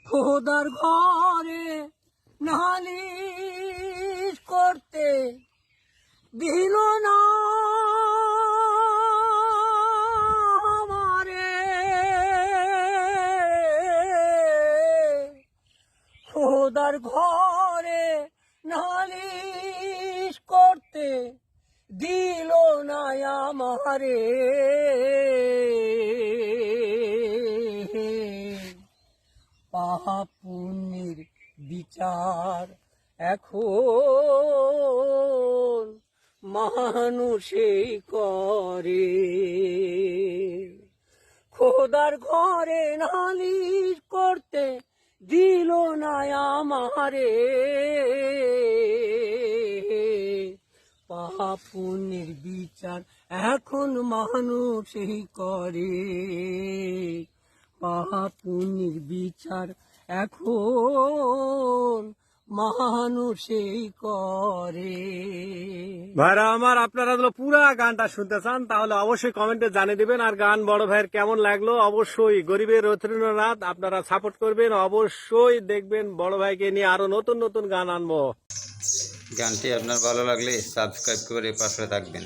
খোদার ঘরে নালিশ করতে দিল না আমারে, খোদার ঘরে নালিশ করতে দিল না আমারে। পাপ পুণ্যের বিচার এখন মানুষেই করে, খোদার ঘরে নালিশ করতে দিল না আমারে। পাপ পুণ্যের বিচার এখন মানুষেই করে, পাপ পুণ্যের বিচার এখন মানুষেই করে। ভাইরা আমার, আপনারা যদি পুরা গানটা শুনতে চান তাহলে অবশ্যই কমেন্টে জানিয়ে দিবেন। আর গান বড় ভাইয়ের কেমন লাগলো অবশ্যই গরিবের রথীন্দ্রনাথ আপনারা সাপোর্ট করবেন, অবশ্যই দেখবেন বড় ভাইকে নিয়ে আরো নতুন নতুন গান আনবো। গানটি আপনার ভালো লাগলে সাবস্ক্রাইব করে পাশে থাকবেন।